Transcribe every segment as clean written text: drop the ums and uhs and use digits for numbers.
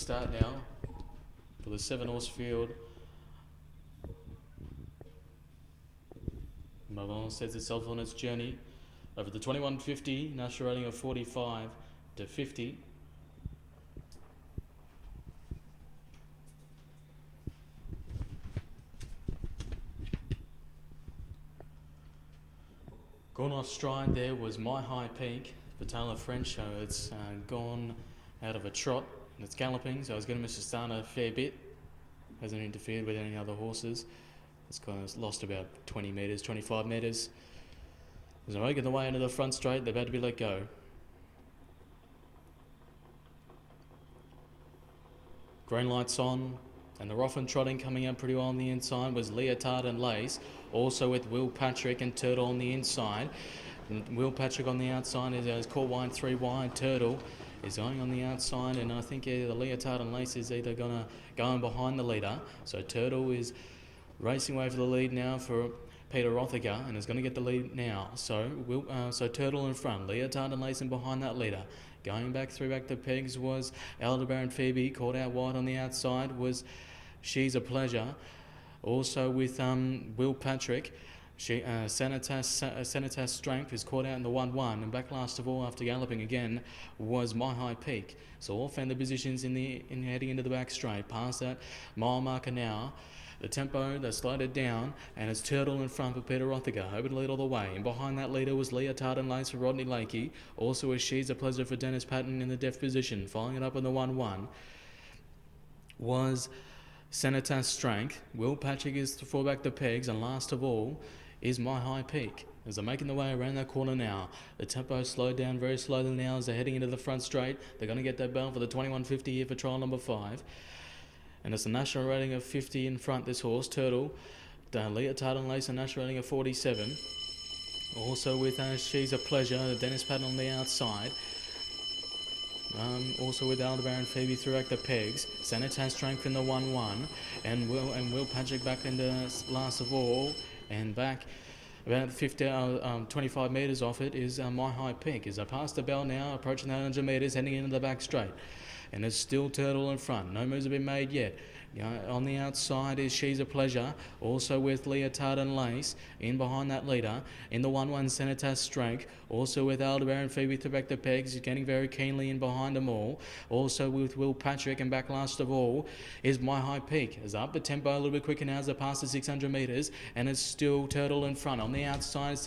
start now for the 7-horse field. Mavon sets itself on its journey over the 2150, national rating of 45 to 50. Gone off stride there was My High Peak for Taylor French, so it's gone out of a trot and it's galloping, so it's going to miss the start a fair bit. Hasn't interfered with any other horses. It's kind of lost about 20 metres, 25 metres. As they're making the way into the front straight, they're about to be let go. Green lights on, and the rough and trotting coming out pretty well on the inside was Leotard and Lace, also with Will Patrick and Turtle on the inside. And Will Patrick on the outside is caught wide, 3 wide. Turtle is going on the outside, and I think the Leotard and Lace is either going to go in behind the leader. So Turtle is racing away for the lead now for Peter Rothiger, and is going to get the lead now. So Turtle in front, Leotard and Lace in behind that leader. Going back to pegs was Aldebaran Phoebe, caught out wide on the outside was She's a Pleasure. Also with Will Patrick, Sanitas Strength is caught out in the 1-1, and back last of all after galloping again was My High Peak. So all found the positions in heading into the back straight. Past that mile marker now. The tempo, they slowed it down, and it's Turtle in front for Peter Rothiger, over to lead all the way. And behind that leader was Leotard and Lace for Rodney Lakey. Also as She's a Pleasure for Dennis Patton in the deaf position. Following it up in the 1-1 was Sanitas Strength. Will Patrick is to fall back the pegs, and last of all is My High Peak. As they're making their way around that corner now, the tempo slowed down very slowly now as they're heading into the front straight. They're going to get that bell for the 2150 here for trial number 5. And it's a national rating of 50 in front, this horse, Turtle. Leotard and Lace, a national rating of 47. Also with She's a Pleasure, Dennis Patton on the outside. Also with Aldebaran Phoebe throughout the pegs. Sanitas Strength in the 1-1. And Will Patrick back into last of all. And back about 25 metres off it is My High Peak. As I pass the bell now, approaching the 100 metres, heading into the back straight. And it's still Turtle in front. No moves have been made yet. On the outside is She's a Pleasure, also with Leotard and Lace. In behind that leader, in the 1-1 Sanitas Strength, also with Aldebaran Phoebe to back the pegs, he's getting very keenly in behind them all. Also with Will Patrick, and back last of all is My High Peak. As up the tempo a little bit quicker now as they pass the 600 metres, and it's still Turtle in front. On the outside,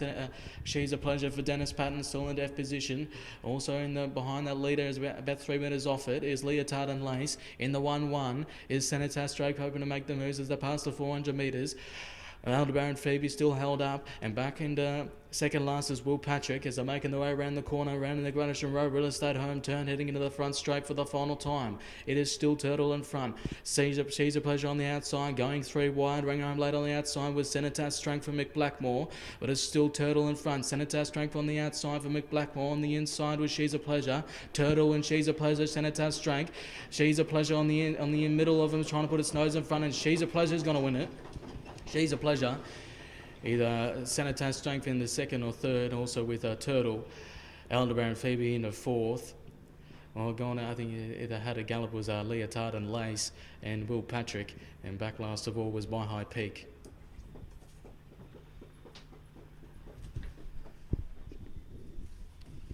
She's a Pleasure for Dennis Patton, still in deaf position. Also behind that leader is about 3 metres off it is Leotard and Lace. In the 1-1 is Sanitas Strength, hoping to make the moves as they pass the 400 metres. Aldebaran Phoebe still held up, and back into second last is Will Patrick as they're making their way around the corner, around in the Granisham Road Real Estate home turn, heading into the front straight for the final time. It is still Turtle in front. She's a Pleasure on the outside, going 3 wide. Ring home late on the outside with Sanitas Strength for Mick Blackmore, but it's still Turtle in front. Sanitas Strength on the outside for Mick Blackmore. On the inside with She's a Pleasure. Turtle and She's a Pleasure, Sanitas Strength. She's a Pleasure on the middle of them, trying to put its nose in front, and She's a Pleasure is going to win it. She's a Pleasure. Either Sanitas Strength in the second or third, also with Turtle. Aldebaran Phoebe in the fourth. Well, I think it had a gallop was Leotard and Lace and Will Patrick, and back last of all was My High Peak.